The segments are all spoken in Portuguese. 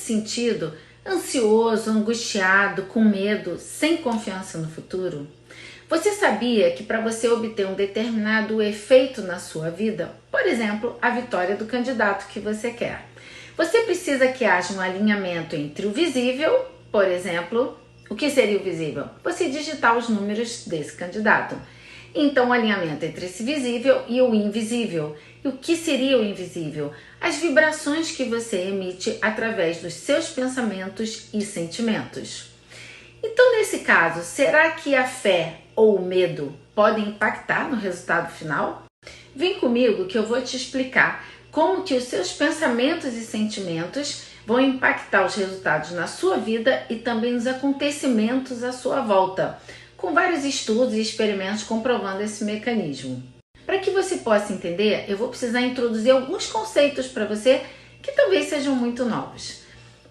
sentido ansioso, angustiado, com medo, sem confiança no futuro? Você sabia que para você obter um determinado efeito na sua vida, por exemplo, a vitória do candidato que você quer, você precisa que haja um alinhamento entre o visível, por exemplo, o que seria o visível? Você digitar os números desse candidato. Então, o alinhamento entre esse visível e o invisível. E o que seria o invisível? As vibrações que você emite através dos seus pensamentos e sentimentos. Então, nesse caso, será que a fé ou o medo podem impactar no resultado final? Vem comigo que eu vou te explicar como que os seus pensamentos e sentimentos vão impactar os resultados na sua vida e também nos acontecimentos à sua volta, com vários estudos e experimentos comprovando esse mecanismo. Para que você possa entender, eu vou precisar introduzir alguns conceitos para você que talvez sejam muito novos.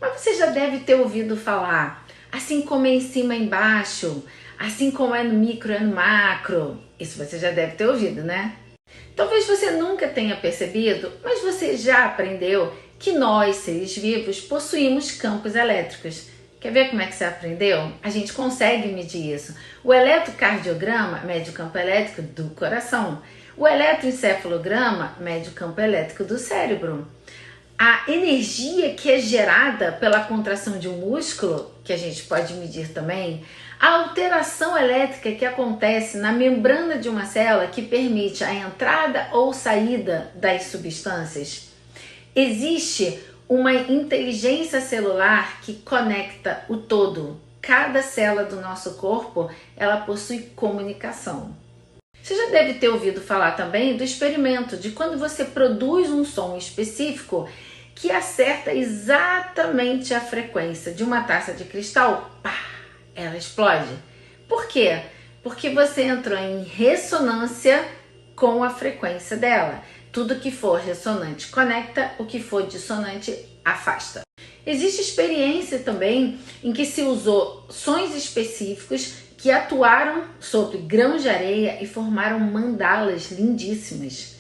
Mas você já deve ter ouvido falar, assim como é em cima e embaixo, assim como é no micro e no macro. Isso você já deve ter ouvido, né? Talvez você nunca tenha percebido, mas você já aprendeu que nós, seres vivos, possuímos campos elétricos. Quer ver como é que você aprendeu? A gente consegue medir isso. O eletrocardiograma mede o campo elétrico do coração. O eletroencefalograma mede o campo elétrico do cérebro. A energia que é gerada pela contração de um músculo, que a gente pode medir também, a alteração elétrica que acontece na membrana de uma célula que permite a entrada ou saída das substâncias. Existe uma inteligência celular que conecta o todo. Cada célula do nosso corpo, ela possui comunicação. Você já deve ter ouvido falar também do experimento de quando você produz um som específico que acerta exatamente a frequência de uma taça de cristal, pá, ela explode. Por quê? Porque você entrou em ressonância com a frequência dela. Tudo que for ressonante conecta, o que for dissonante afasta. Existe experiência também em que se usou sons específicos que atuaram sobre grãos de areia e formaram mandalas lindíssimas.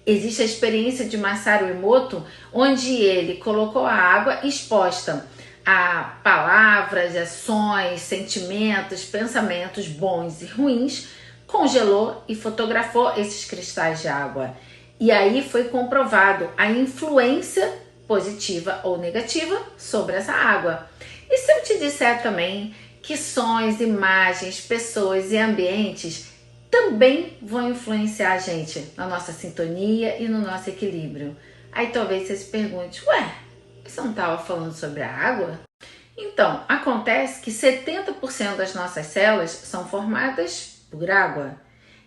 Existe a experiência de Masaru Emoto, onde ele colocou a água exposta a palavras, ações, sentimentos, pensamentos bons e ruins, congelou e fotografou esses cristais de água. E aí foi comprovado a influência positiva ou negativa sobre essa água. E se eu te disser também que sons, imagens, pessoas e ambientes também vão influenciar a gente na nossa sintonia e no nosso equilíbrio? Aí talvez você se pergunte, ué, você não estava falando sobre a água? Então, acontece que 70% das nossas células são formadas por água.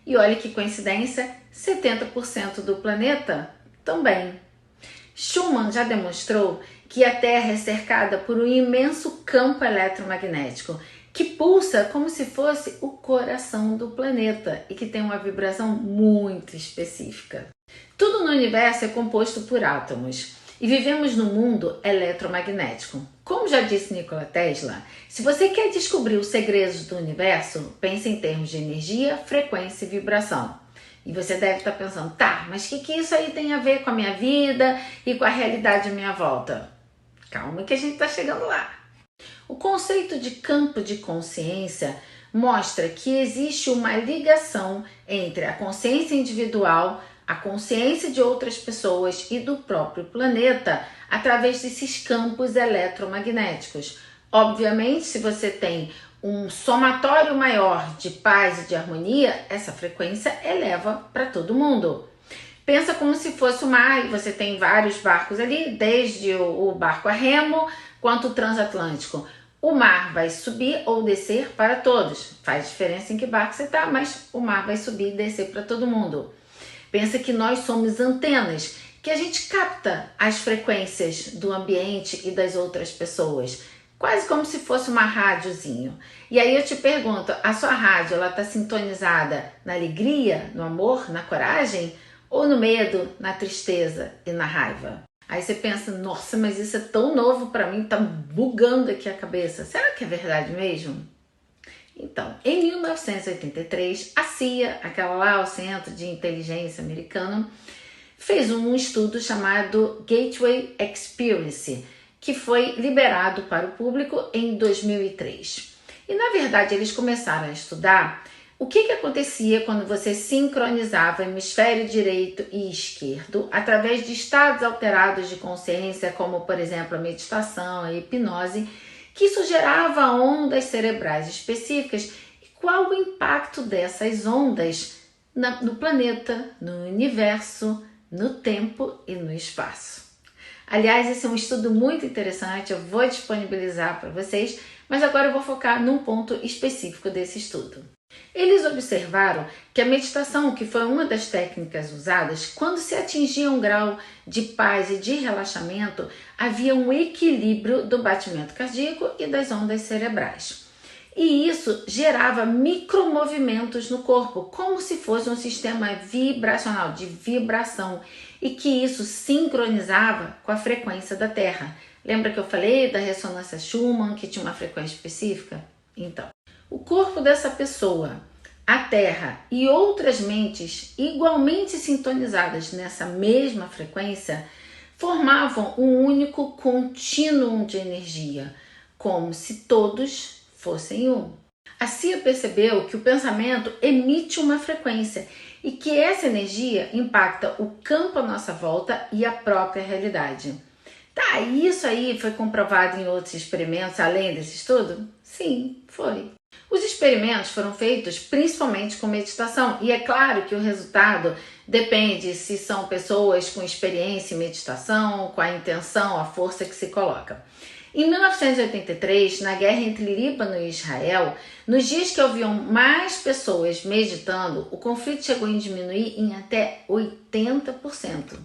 E olha que coincidência, 70% do planeta também. Schumann já demonstrou que a Terra é cercada por um imenso campo eletromagnético que pulsa como se fosse o coração do planeta e que tem uma vibração muito específica. Tudo no universo é composto por átomos e vivemos num mundo eletromagnético. Como já disse Nikola Tesla, se você quer descobrir os segredos do universo, pense em termos de energia, frequência e vibração. E você deve estar pensando, tá, mas o que isso aí tem a ver com a minha vida e com a realidade à minha volta? Calma que a gente está chegando lá. O conceito de campo de consciência mostra que existe uma ligação entre a consciência individual, a consciência de outras pessoas e do próprio planeta através desses campos eletromagnéticos. Obviamente, se você tem um somatório maior de paz e de harmonia, essa frequência eleva para todo mundo. Pensa como se fosse o mar e você tem vários barcos ali, desde o barco a remo quanto o transatlântico. O mar vai subir ou descer para todos. Faz diferença em que barco você está, mas o mar vai subir e descer para todo mundo. Pensa que nós somos antenas, que a gente capta as frequências do ambiente e das outras pessoas. Quase como se fosse uma rádiozinho. E aí eu te pergunto, a sua rádio, ela está sintonizada na alegria, no amor, na coragem? Ou no medo, na tristeza e na raiva? Aí você pensa, nossa, mas isso é tão novo para mim, tá bugando aqui a cabeça. Será que é verdade mesmo? Então, em 1983, a CIA, aquela lá, o Centro de Inteligência Americano, fez um estudo chamado Gateway Experience, que foi liberado para o público em 2003. E na verdade eles começaram a estudar o que acontecia quando você sincronizava hemisfério direito e esquerdo através de estados alterados de consciência, como por exemplo a meditação, a hipnose, que isso gerava ondas cerebrais específicas e qual o impacto dessas ondas no planeta, no universo, no tempo e no espaço. Aliás, esse é um estudo muito interessante, eu vou disponibilizar para vocês, mas agora eu vou focar num ponto específico desse estudo. Eles observaram que a meditação, que foi uma das técnicas usadas, quando se atingia um grau de paz e de relaxamento, havia um equilíbrio do batimento cardíaco e das ondas cerebrais. E isso gerava micromovimentos no corpo, como se fosse um sistema vibracional, de vibração, e que isso sincronizava com a frequência da Terra. Lembra que eu falei da ressonância Schumann, que tinha uma frequência específica? Então, o corpo dessa pessoa, a Terra e outras mentes igualmente sintonizadas nessa mesma frequência formavam um único contínuo de energia, como se todos fossem um. A CIA percebeu que o pensamento emite uma frequência e que essa energia impacta o campo à nossa volta e a própria realidade. Tá, isso aí foi comprovado em outros experimentos além desse estudo? Sim, foi. Os experimentos foram feitos principalmente com meditação e é claro que o resultado depende se são pessoas com experiência em meditação, com a intenção, a força que se coloca. Em 1983, na guerra entre Líbano e Israel, nos dias que haviam mais pessoas meditando, o conflito chegou a diminuir em até 80%.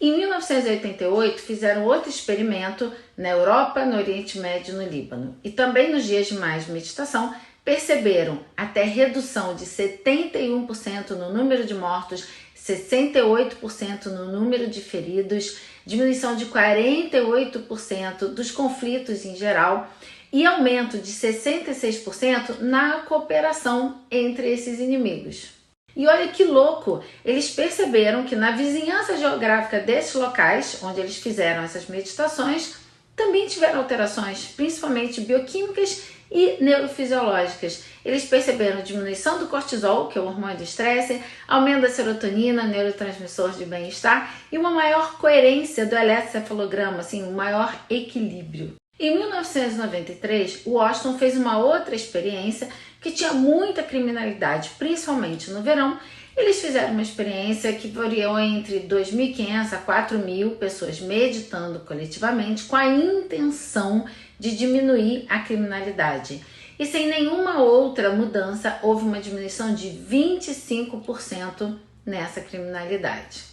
Em 1988, fizeram outro experimento na Europa, no Oriente Médio e no Líbano. E também nos dias de mais meditação, perceberam até redução de 71% no número de mortos, 68% no número de feridos, diminuição de 48% dos conflitos em geral e aumento de 66% na cooperação entre esses inimigos. E olha que louco, eles perceberam que na vizinhança geográfica desses locais, onde eles fizeram essas meditações, também tiveram alterações, principalmente bioquímicas e neurofisiológicas. Eles perceberam diminuição do cortisol, que é o hormônio do estresse, aumento da serotonina, neurotransmissor de bem-estar, e uma maior coerência do eletrocefalograma, assim, um maior equilíbrio. Em 1993, o Washington fez uma outra experiência que tinha muita criminalidade, principalmente no verão. Eles fizeram uma experiência que variou entre 2.500 a 4.000 pessoas meditando coletivamente com a intenção de diminuir a criminalidade. E sem nenhuma outra mudança, houve uma diminuição de 25% nessa criminalidade.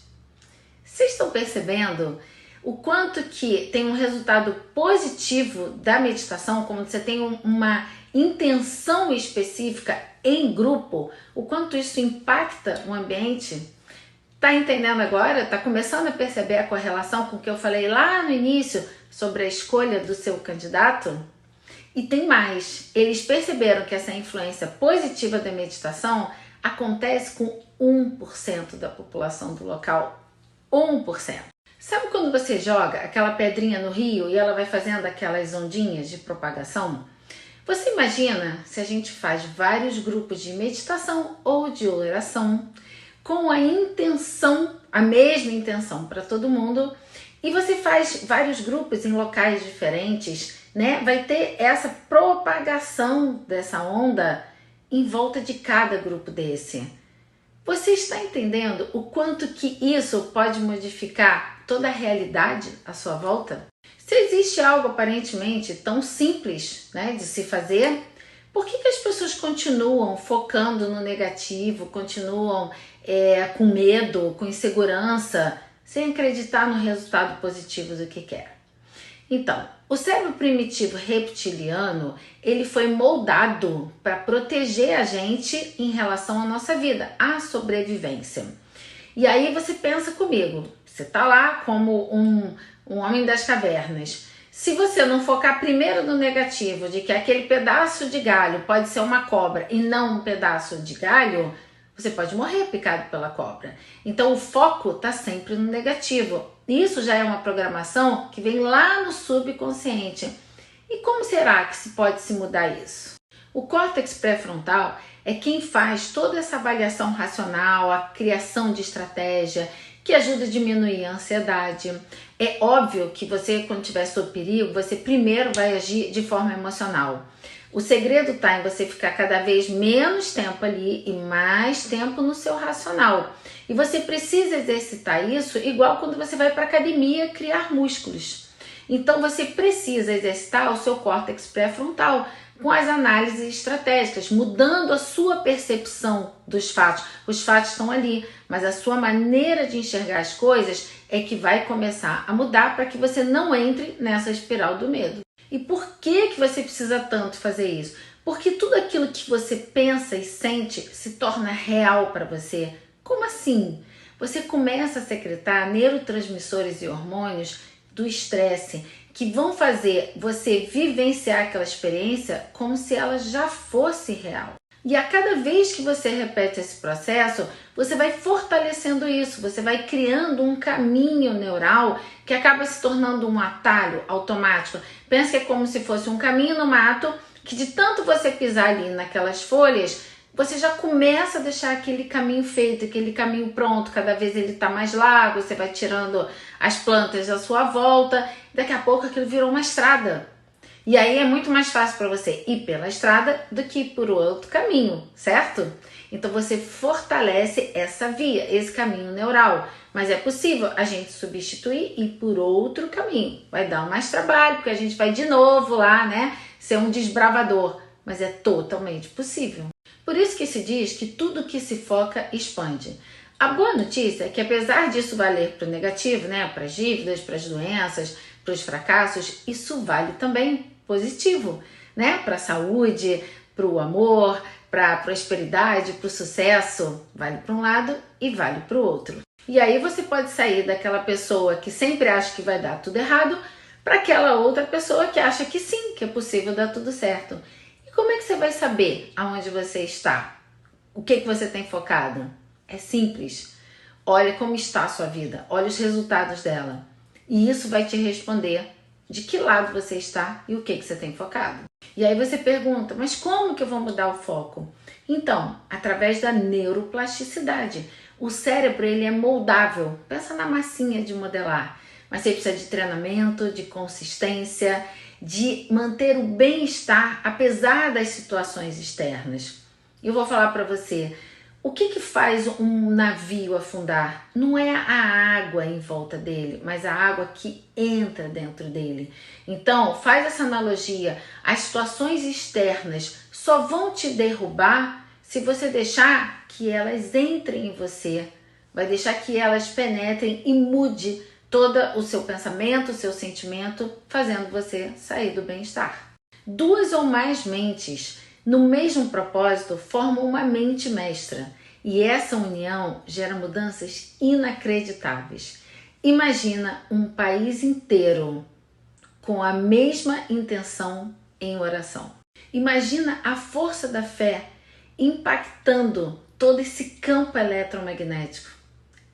Vocês estão percebendo o quanto que tem um resultado positivo da meditação, como você tem uma intenção específica em grupo, o quanto isso impacta o ambiente? Tá entendendo agora? Tá começando a perceber a correlação com o que eu falei lá no início sobre a escolha do seu candidato? E tem mais, eles perceberam que essa influência positiva da meditação acontece com 1% da população do local. 1%. Sabe quando você joga aquela pedrinha no rio e ela vai fazendo aquelas ondinhas de propagação? Você imagina se a gente faz vários grupos de meditação ou de oração com a intenção, a mesma intenção para todo mundo, e você faz vários grupos em locais diferentes, né? Vai ter essa propagação dessa onda em volta de cada grupo desse. Você está entendendo o quanto que isso pode modificar toda a realidade à sua volta? Se existe algo aparentemente tão simples, né, de se fazer, por que as pessoas continuam focando no negativo, continuam com medo, com insegurança, sem acreditar no resultado positivo do que quer? Então, o cérebro primitivo reptiliano, ele foi moldado para proteger a gente em relação à nossa vida, à sobrevivência. E aí você pensa comigo, você está lá como um homem das cavernas. Se você não focar primeiro no negativo, de que aquele pedaço de galho pode ser uma cobra e não um pedaço de galho, você pode morrer picado pela cobra. Então o foco está sempre no negativo. Isso já é uma programação que vem lá no subconsciente. E como será que se pode se mudar isso? O córtex pré-frontal é quem faz toda essa avaliação racional, a criação de estratégia, que ajuda a diminuir a ansiedade. É óbvio que você, quando tiver sob perigo, você primeiro vai agir de forma emocional. O segredo está em você ficar cada vez menos tempo ali e mais tempo no seu racional. E você precisa exercitar isso igual quando você vai para a academia criar músculos. Então você precisa exercitar o seu córtex pré-frontal com as análises estratégicas, mudando a sua percepção dos fatos. Os fatos estão ali, mas a sua maneira de enxergar as coisas é que vai começar a mudar para que você não entre nessa espiral do medo. E por que você precisa tanto fazer isso? Porque tudo aquilo que você pensa e sente se torna real para você. Como assim? Você começa a secretar neurotransmissores e hormônios do estresse que vão fazer você vivenciar aquela experiência como se ela já fosse real. E a cada vez que você repete esse processo, você vai fortalecendo isso, você vai criando um caminho neural que acaba se tornando um atalho automático. Pensa que é como se fosse um caminho no mato, que de tanto você pisar ali naquelas folhas, você já começa a deixar aquele caminho feito, aquele caminho pronto. Cada vez ele está mais largo, você vai tirando as plantas à sua volta, daqui a pouco aquilo virou uma estrada. E aí é muito mais fácil para você ir pela estrada do que ir por outro caminho, certo? Então você fortalece essa via, esse caminho neural. Mas é possível a gente substituir e ir por outro caminho. Vai dar mais trabalho, porque a gente vai de novo lá, né? Ser um desbravador. Mas é totalmente possível. Por isso que se diz que tudo que se foca expande. A boa notícia é que apesar disso valer para o negativo, né? Para as dívidas, para as doenças, para os fracassos, isso vale também positivo, né? Para a saúde, para o amor, para a prosperidade, para o sucesso. Vale para um lado e vale para o outro. E aí você pode sair daquela pessoa que sempre acha que vai dar tudo errado para aquela outra pessoa que acha que sim, que é possível dar tudo certo. E como é que você vai saber aonde você está? O que você tem focado? É simples. Olha como está a sua vida, olha os resultados dela. E isso vai te responder de que lado você está e o que você tem focado. E aí você pergunta, mas como que eu vou mudar o foco? Então, através da neuroplasticidade. O cérebro ele é moldável, pensa na massinha de modelar. Mas você precisa de treinamento, de consistência, de manter o bem-estar apesar das situações externas. Eu vou falar para você, o que faz um navio afundar? Não é a água em volta dele, mas a água que entra dentro dele. Então, faz essa analogia. As situações externas só vão te derrubar se você deixar que elas entrem em você. Vai deixar que elas penetrem e mude todo o seu pensamento, o seu sentimento, fazendo você sair do bem-estar. Duas ou mais mentes no mesmo propósito formam uma mente mestra e essa união gera mudanças inacreditáveis. Imagina um país inteiro com a mesma intenção em oração. Imagina a força da fé impactando todo esse campo eletromagnético.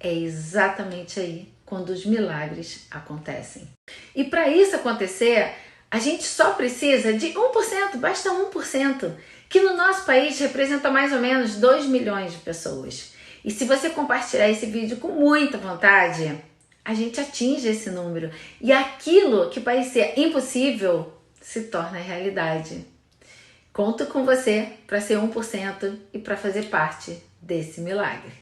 É exatamente aí quando os milagres acontecem. E para isso acontecer, a gente só precisa de 1%, basta 1%, que no nosso país representa mais ou menos 2 milhões de pessoas. E se você compartilhar esse vídeo com muita vontade, a gente atinge esse número. E aquilo que parecia impossível se torna realidade. Conto com você para ser 1% e para fazer parte desse milagre.